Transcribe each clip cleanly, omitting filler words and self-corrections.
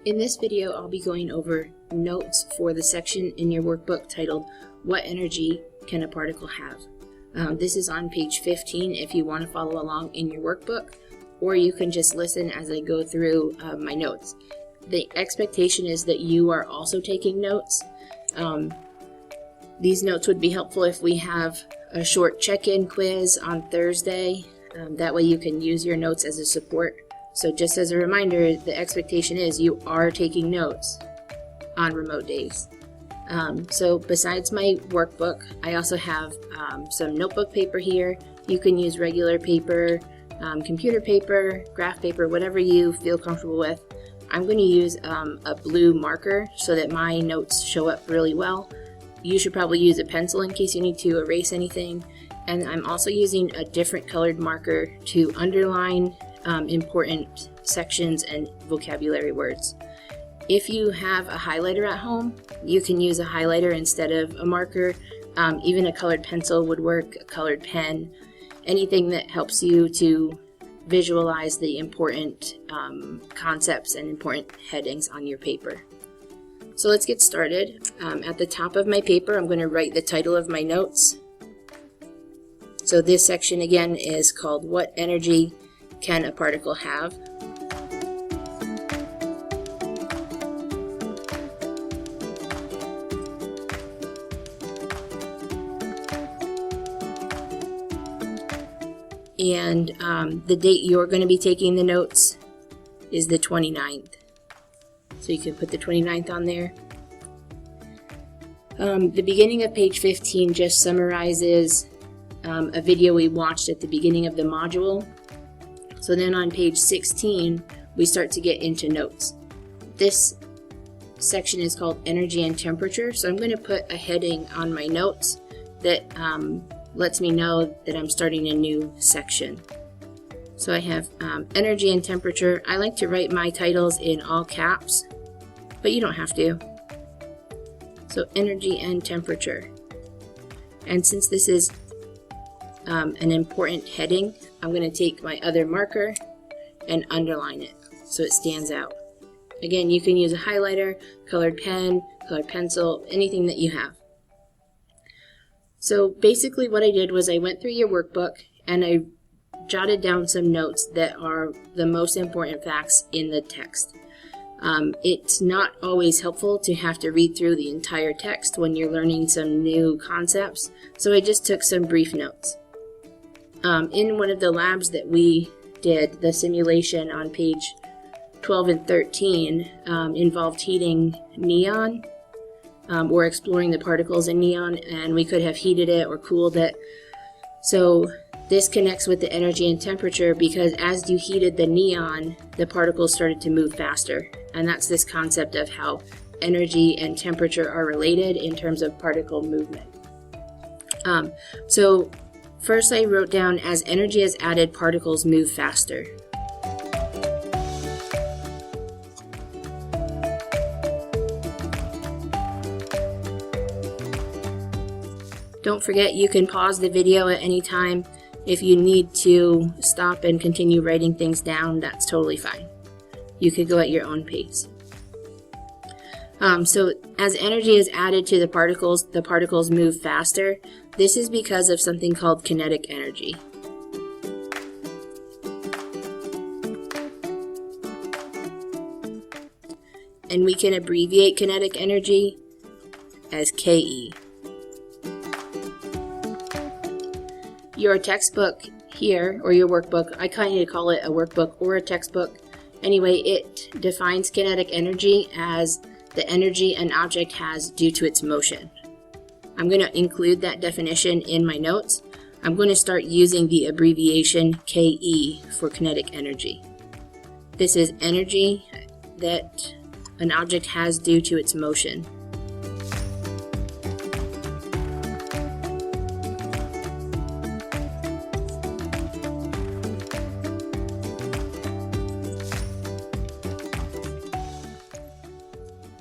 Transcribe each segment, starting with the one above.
In this video, I'll be going over notes for the section in your workbook titled, What Energy Can a Particle Have? This is on page 15 if you want to follow along in your workbook, or you can just listen as I go through my notes. The expectation is that you are also taking notes. These notes would be helpful if we have a short check-in quiz on Thursday. That way you can use your notes as a support. So just as a reminder, the expectation is you are taking notes on remote days. So besides my workbook, I also have some notebook paper here. You can use regular paper, computer paper, graph paper, whatever you feel comfortable with. I'm going to use a blue marker so that my notes show up really well. You should probably use a pencil in case you need to erase anything. And I'm also using a different colored marker to underline important sections and vocabulary words. If you have a highlighter at home, you can use a highlighter instead of a marker. Even a colored pencil would work, a colored pen, anything that helps you to visualize the important concepts and important headings on your paper. So let's get started. At the top of my paper, I'm going to write the title of my notes. So this section again is called What Energy Can a Particle Have? And the date you're going to be taking the notes is the 29th. So you can put the 29th on there. The beginning of page 15 just summarizes a video we watched at the beginning of the module. So then on page 16, we start to get into notes. This section is called Energy and Temperature. So I'm going to put a heading on my notes that lets me know that I'm starting a new section. So I have Energy and Temperature. I like to write my titles in all caps, but you don't have to. So Energy and Temperature. And since this is an important heading, I'm going to take my other marker and underline it so it stands out. Again, you can use a highlighter, colored pen, colored pencil, anything that you have. So basically what I did was I went through your workbook and I jotted down some notes that are the most important facts in the text. It's not always helpful to have to read through the entire text when you're learning some new concepts, so I just took some brief notes. In one of the labs that we did, the simulation on page 12 and 13 involved heating neon. Or exploring the particles in neon, and we could have heated it or cooled it. So this connects with the energy and temperature because as you heated the neon, the particles started to move faster. And that's this concept of how energy and temperature are related in terms of particle movement. So first I wrote down, as energy is added, particles move faster. Don't forget, you can pause the video at any time. If you need to stop and continue writing things down, that's totally fine. You could go at your own pace. So as energy is added to the particles move faster. This is because of something called kinetic energy. And we can abbreviate kinetic energy as KE. Your textbook here, or your workbook, I kind of call it a workbook or a textbook. Anyway, it defines kinetic energy as the energy an object has due to its motion. I'm going to include that definition in my notes. I'm going to start using the abbreviation KE for kinetic energy. This is energy that an object has due to its motion.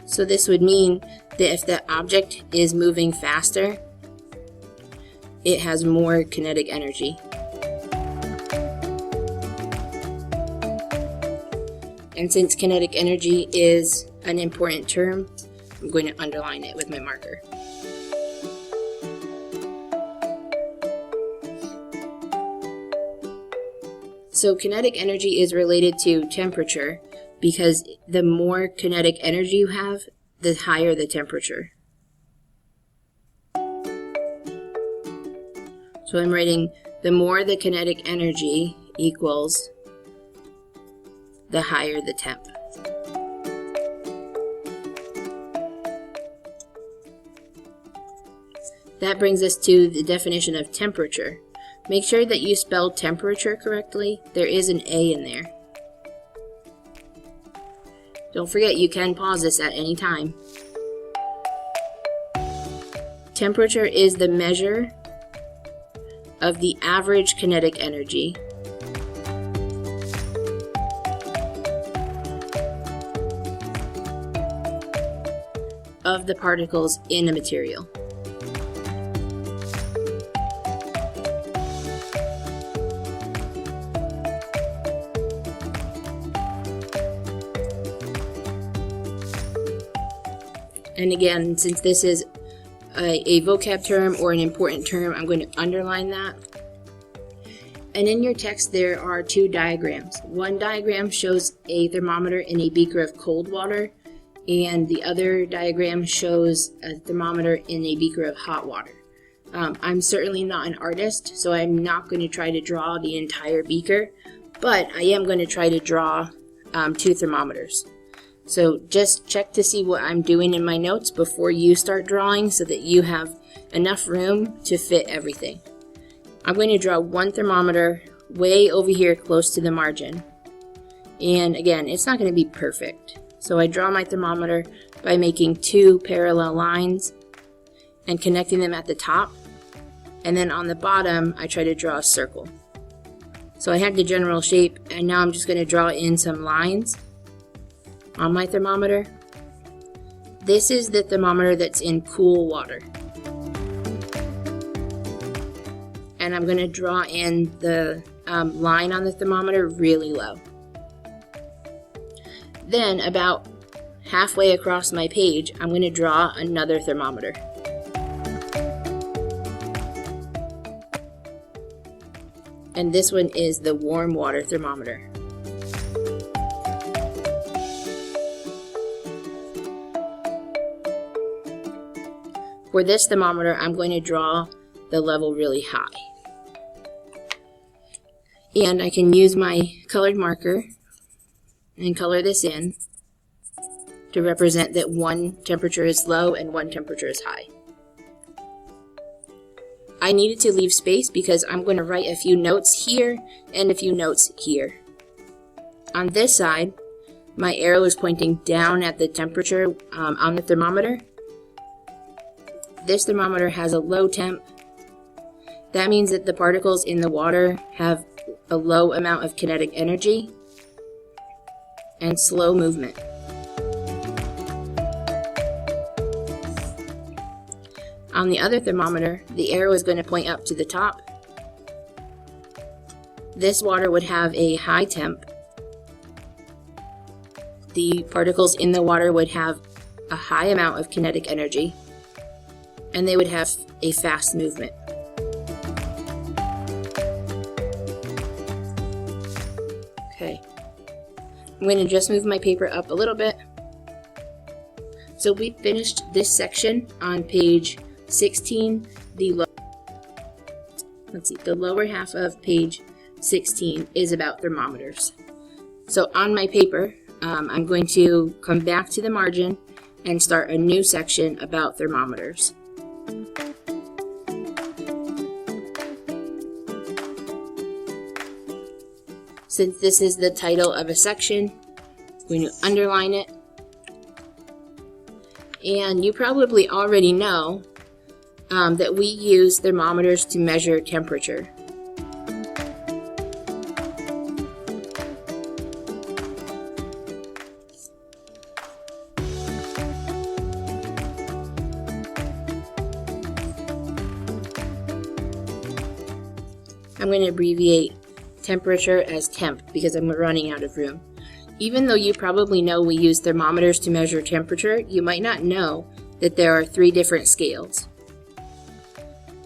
So this would mean that if the object is moving faster, it has more kinetic energy. And since kinetic energy is an important term, I'm going to underline it with my marker. So kinetic energy is related to temperature because the more kinetic energy you have, the higher the temperature. So I'm writing the more the kinetic energy equals the higher the temp. That brings us to the definition of temperature. Make sure that you spell temperature correctly. There is an A in there. Don't forget, you can pause this at any time. Temperature is the measure of the average kinetic energy of the particles in a material. And again, since this is a vocab term or an important term, I'm going to underline that. And in your text, there are two diagrams. One diagram shows a thermometer in a beaker of cold water, and the other diagram shows a thermometer in a beaker of hot water. I'm certainly not an artist, so I'm not going to try to draw the entire beaker, but I am going to try to draw two thermometers. So just check to see what I'm doing in my notes before you start drawing so that you have enough room to fit everything. I'm going to draw one thermometer way over here close to the margin. And again, it's not going to be perfect. So I draw my thermometer by making two parallel lines and connecting them at the top. And then on the bottom, I try to draw a circle. So I had the general shape, and now I'm just going to draw in some lines on my thermometer. This is the thermometer that's in cool water. And I'm going to draw in the line on the thermometer really low. Then about halfway across my page, I'm going to draw another thermometer. And this one is the warm water thermometer. For this thermometer, I'm going to draw the level really high. And I can use my colored marker and color this in to represent that one temperature is low and one temperature is high. I needed to leave space because I'm going to write a few notes here and a few notes here. On this side, my arrow is pointing down at the temperature on the thermometer. This thermometer has a low temp. That means that the particles in the water have a low amount of kinetic energy and slow movement. On the other thermometer, the arrow is going to point up to the top. This water would have a high temp. The particles in the water would have a high amount of kinetic energy, and they would have a fast movement. Okay, I'm going to just move my paper up a little bit. So we finished this section on page 16. The lower half of page 16 is about thermometers. So on my paper, I'm going to come back to the margin and start a new section about thermometers. Since this is the title of a section, I'm going to underline it. And you probably already know that we use thermometers to measure temperature. I'm going to abbreviate temperature as temp because I'm running out of room. Even though you probably know we use thermometers to measure temperature, you might not know that there are 3 different scales.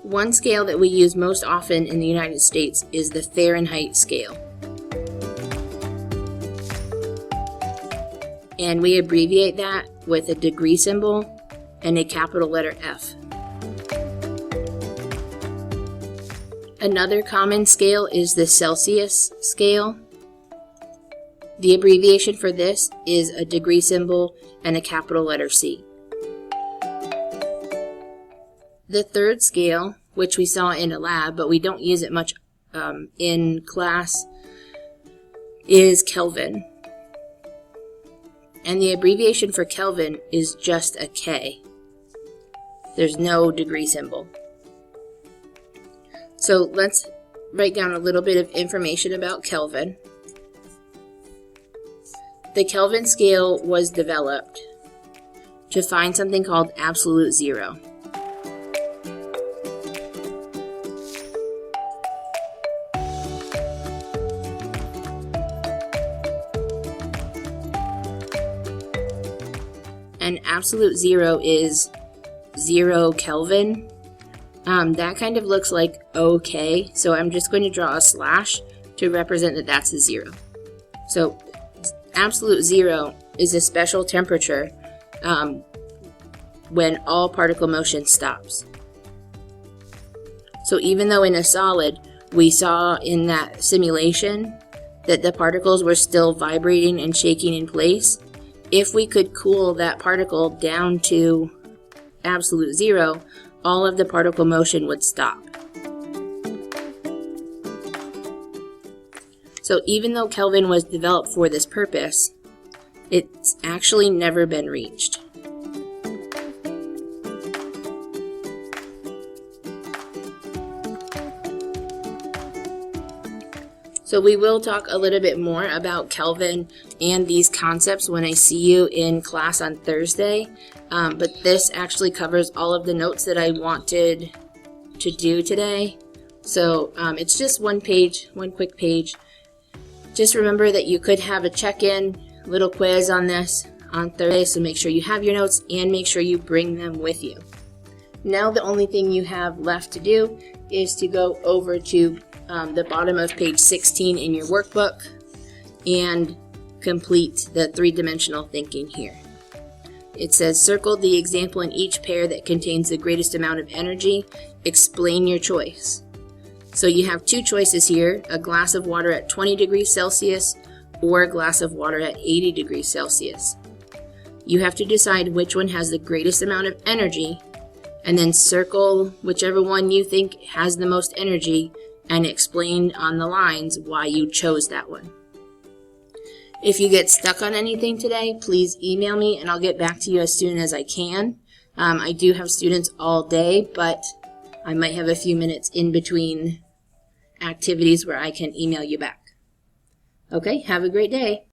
One scale that we use most often in the United States is the Fahrenheit scale. And we abbreviate that with a degree symbol and a capital letter F. Another common scale is the Celsius scale. The abbreviation for this is a degree symbol and a capital letter C. The third scale, which we saw in a lab, but we don't use it much in class, is Kelvin. And the abbreviation for Kelvin is just a K. There's no degree symbol. So let's write down a little bit of information about Kelvin. The Kelvin scale was developed to find something called absolute zero. And absolute zero is 0 Kelvin. That kind of looks like OK, so I'm just going to draw a slash to represent that that's a 0. So absolute zero is a special temperature when all particle motion stops. So even though in a solid we saw in that simulation that the particles were still vibrating and shaking in place, if we could cool that particle down to absolute zero, all of the particle motion would stop. So even though Kelvin was developed for this purpose, it's actually never been reached. So we will talk a little bit more about Kelvin and these concepts when I see you in class on Thursday, but this actually covers all of the notes that I wanted to do today. So it's just one page, one quick page. Just remember that you could have a check-in little quiz on this on Thursday, so make sure you have your notes and make sure you bring them with you. Now the only thing you have left to do is to go over to the bottom of page 16 in your workbook and complete the 3-dimensional thinking here. It says, circle the example in each pair that contains the greatest amount of energy. Explain your choice. So you have 2 choices here, a glass of water at 20 degrees Celsius or a glass of water at 80 degrees Celsius. You have to decide which one has the greatest amount of energy and then circle whichever one you think has the most energy and explain on the lines why you chose that one. If you get stuck on anything today, please email me and I'll get back to you as soon as I can. I do have students all day, but I might have a few minutes in between activities where I can email you back. Okay, have a great day.